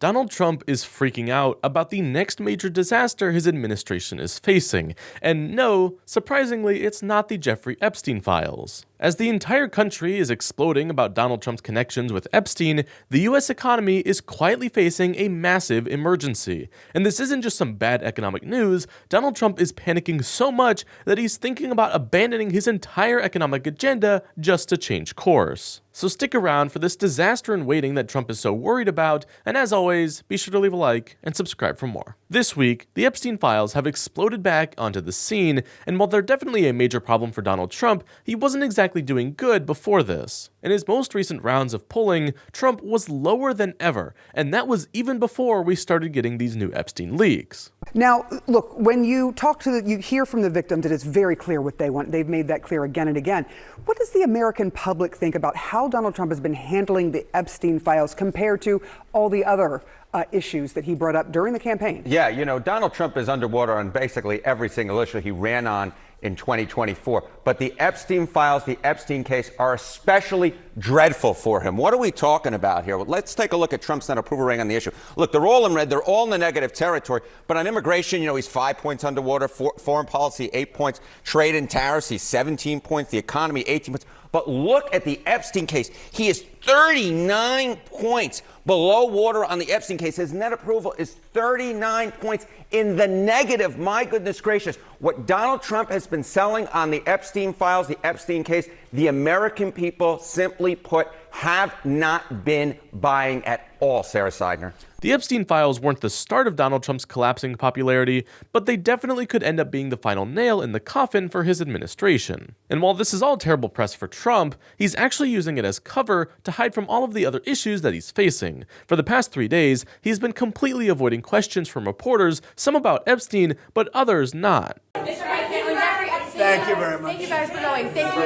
Donald Trump is freaking out about the next major disaster his administration is facing. And no, surprisingly, it's not the Jeffrey Epstein files. As the entire country is exploding about Donald Trump's connections with Epstein, the US economy is quietly facing a massive emergency. And this isn't just some bad economic news. Donald Trump is panicking so much that he's thinking about abandoning his entire economic agenda just to change course. So stick around for this disaster in waiting that Trump is so worried about, and as always, be sure to leave a like and subscribe for more. This week, the Epstein files have exploded back onto the scene, and while they're definitely a major problem for Donald Trump, he wasn't exactly doing good before this. In his most recent rounds of polling, Trump was lower than ever, and that was even before we started getting these new Epstein leaks. Now, look, when you talk to you hear from the victims, it is very clear what they want. They've made that clear again and again. What does the American public think about how Donald Trump has been handling the Epstein files compared to all the other issues that he brought up during the campaign? Yeah, you know, Donald Trump is underwater on basically every single issue he ran on in 2024. But the Epstein files, the Epstein case, are especially dreadful for him. What are we talking about here? Well, let's take a look at Trump's net approval rating on the issue. Look, they're all in red. They're all in the negative territory. But on immigration, you know, he's 5 points underwater. Foreign policy, 8 points. Trade and tariffs, he's 17 points. The economy, 18 points. But look at the Epstein case. He is 39 points below water on the Epstein case. His net approval is 39 points in the negative. My goodness gracious. What Donald Trump has been selling on the Epstein files, the Epstein case, the American people, simply put, have not been buying at all, Sarah Seidner. The Epstein files weren't the start of Donald Trump's collapsing popularity, but they definitely could end up being the final nail in the coffin for his administration. And while this is all terrible press for Trump, he's actually using it as cover to hide from all of the other issues that he's facing. For the past 3 days, he's been completely avoiding questions from reporters, some about Epstein, but others not. Thank you very much. Thank you guys for going. Thank you.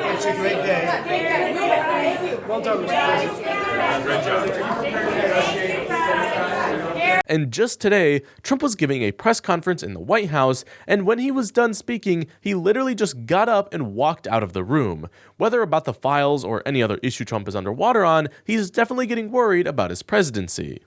It's a great day. Well done, Mr. President. And just today, Trump was giving a press conference in the White House, and when he was done speaking, he literally just got up and walked out of the room. Whether about the files or any other issue Trump is underwater on, he's definitely getting worried about his presidency.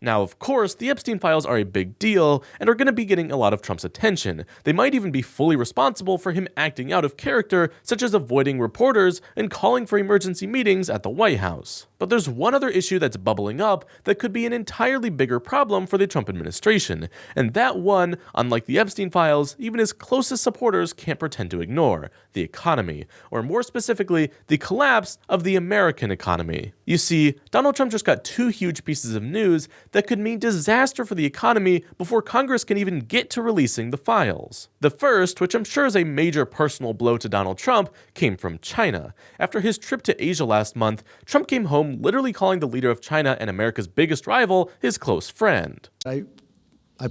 Now, of course, the Epstein files are a big deal and are going to be getting a lot of Trump's attention. They might even be fully responsible for him acting out of character, such as avoiding reporters and calling for emergency meetings at the White House. But there's one other issue that's bubbling up that could be an entirely bigger problem for the Trump administration. And that one, unlike the Epstein files, even his closest supporters can't pretend to ignore: the economy, or more specifically, the collapse of the American economy. You see, Donald Trump just got 2 huge pieces of news that could mean disaster for the economy before Congress can even get to releasing the files. The first, which I'm sure is a major personal blow to Donald Trump, came from China. After his trip to Asia last month, Trump came home literally calling the leader of China and America's biggest rival his close friend. I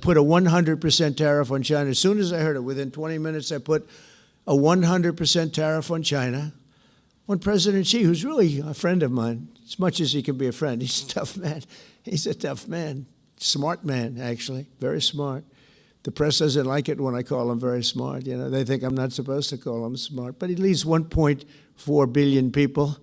put a 100% tariff on China. As soon as I heard it, within 20 minutes, I put a 100% tariff on China. On President Xi, who's really a friend of mine, as much as he can be a friend. He's a tough man. He's a tough man. Smart man, actually. Very smart. The press doesn't like it when I call him very smart. You know, they think I'm not supposed to call him smart. But he leads 1.4 billion people,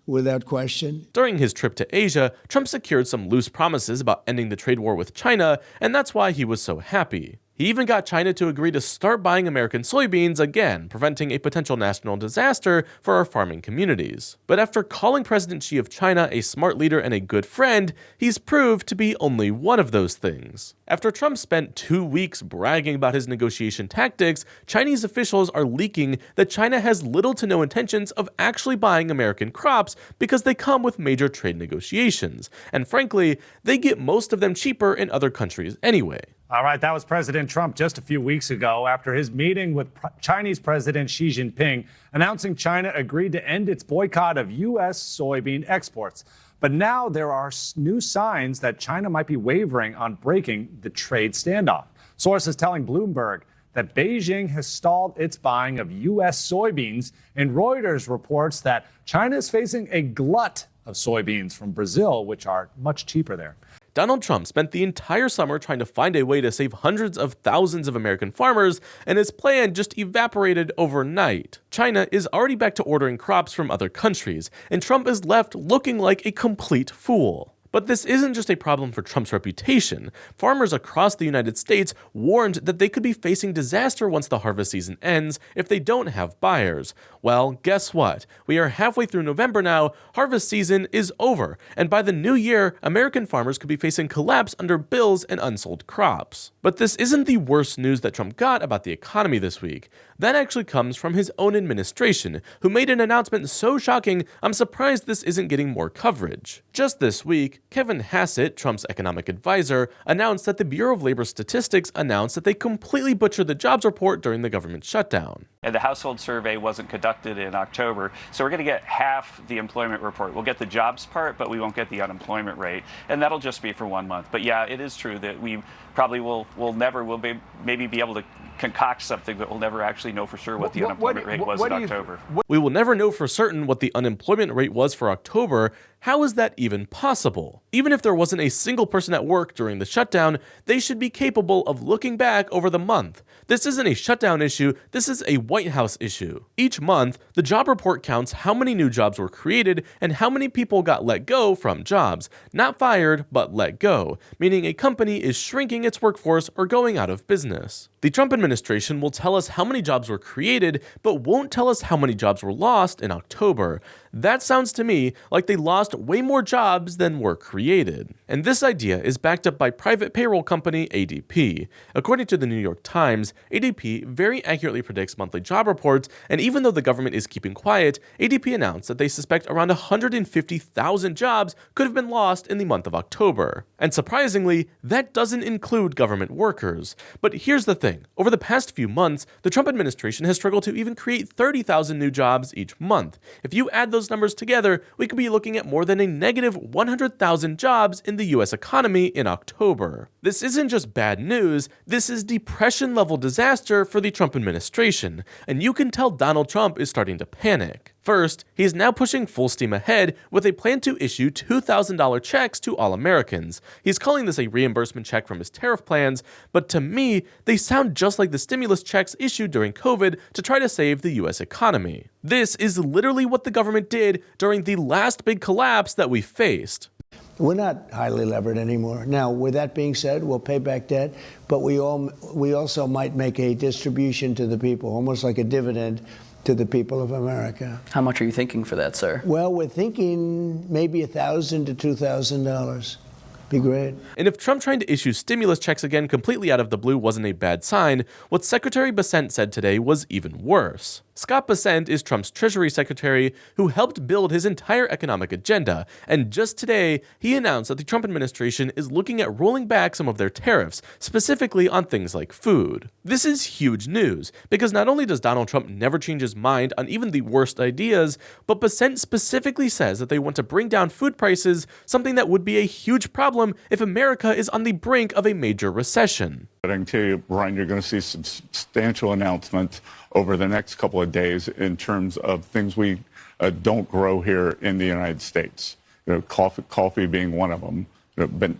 without question. During his trip to Asia, Trump secured some loose promises about ending the trade war with China, and that's why he was so happy. He even got China to agree to start buying American soybeans again, preventing a potential national disaster for our farming communities. But after calling President Xi of China a smart leader and a good friend, he's proved to be only one of those things. After Trump spent 2 weeks bragging about his negotiation tactics, Chinese officials are leaking that China has little to no intentions of actually buying American crops because they come with major trade negotiations. And frankly, they get most of them cheaper in other countries anyway. All right, that was President Trump just a few weeks ago after his meeting with Chinese President Xi Jinping, announcing China agreed to end its boycott of U.S. soybean exports. But now there are new signs that China might be wavering on breaking the trade standoff. Sources telling Bloomberg that Beijing has stalled its buying of U.S. soybeans, and Reuters reports that China is facing a glut of soybeans from Brazil, which are much cheaper there. Donald Trump spent the entire summer trying to find a way to save hundreds of thousands of American farmers, and his plan just evaporated overnight. China is already back to ordering crops from other countries, and Trump is left looking like a complete fool. But this isn't just a problem for Trump's reputation. Farmers across the United States warned that they could be facing disaster once the harvest season ends if they don't have buyers. Well, guess what? We are halfway through November now, harvest season is over, and by the new year, American farmers could be facing collapse under bills and unsold crops. But this isn't the worst news that Trump got about the economy this week. That actually comes from his own administration, who made an announcement so shocking, I'm surprised this isn't getting more coverage. Just this week, Kevin Hassett, Trump's economic advisor, announced that the Bureau of Labor Statistics announced that they completely butchered the jobs report during the government shutdown. And the household survey wasn't conducted in October, so we're going to get half the employment report. We'll get the jobs part, but we won't get the unemployment rate, and that'll just be for 1 month. But yeah, it is true that we probably will maybe be able to concoct something, but we'll never actually know for sure what the unemployment rate was in October. We will never know for certain what the unemployment rate was for October. How is that even possible? Even if there wasn't a single person at work during the shutdown, they should be capable of looking back over the month. This isn't a shutdown issue, this is a White House issue. Each month, the job report counts how many new jobs were created and how many people got let go from jobs. Not fired, but let go, meaning a company is shrinking its workforce or going out of business. The Trump administration will tell us how many jobs were created, but won't tell us how many jobs were lost in October. That sounds to me like they lost way more jobs than were created. And this idea is backed up by private payroll company ADP. According to the New York Times, ADP very accurately predicts monthly job reports, and even though the government is keeping quiet, ADP announced that they suspect around 150,000 jobs could have been lost in the month of October. And surprisingly, that doesn't include government workers. But here's the thing. Over the past few months, the Trump administration has struggled to even create 30,000 new jobs each month. If you add those numbers together, we could be looking at more than a negative 100,000 jobs in the US economy in October. This isn't just bad news, this is depression-level disaster for the Trump administration, and you can tell Donald Trump is starting to panic. First, he is now pushing full steam ahead with a plan to issue $2,000 checks to all Americans. He's calling this a reimbursement check from his tariff plans, but to me, they sound just like the stimulus checks issued during COVID to try to save the US economy. This is literally what the government did during the last big collapse that we faced. We're not highly levered anymore. Now, with that being said, we'll pay back debt, but we also might make a distribution to the people, almost like a dividend to the people of America. How much are you thinking for that, sir? Well, we're thinking maybe $1,000 to $2,000. Be great. And if Trump trying to issue stimulus checks again completely out of the blue wasn't a bad sign, what Secretary Bessent said today was even worse. Scott Bessent is Trump's Treasury Secretary who helped build his entire economic agenda, and just today, he announced that the Trump administration is looking at rolling back some of their tariffs, specifically on things like food. This is huge news, because not only does Donald Trump never change his mind on even the worst ideas, but Bessent specifically says that they want to bring down food prices, something that would be a huge problem if America is on the brink of a major recession. I can tell you, Brian, you're going to see substantial announcements over the next couple of days in terms of things we don't grow here in the United States. Coffee being one of them,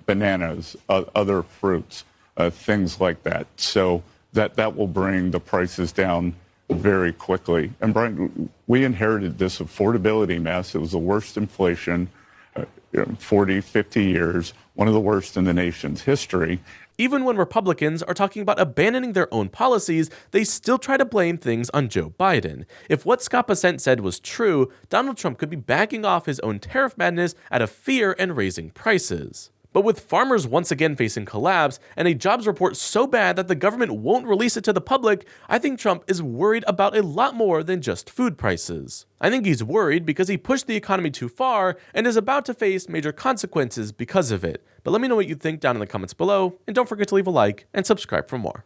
bananas, other fruits, things like that. So that will bring the prices down very quickly. And Brian, we inherited this affordability mess. It was the worst inflation 40, 50 years, one of the worst in the nation's history. Even when Republicans are talking about abandoning their own policies, they still try to blame things on Joe Biden. If what Scott Bessent said was true, Donald Trump could be backing off his own tariff madness out of fear and raising prices. But with farmers once again facing collapse and a jobs report so bad that the government won't release it to the public, I think Trump is worried about a lot more than just food prices. I think he's worried because he pushed the economy too far and is about to face major consequences because of it. But let me know what you think down in the comments below, and don't forget to leave a like and subscribe for more.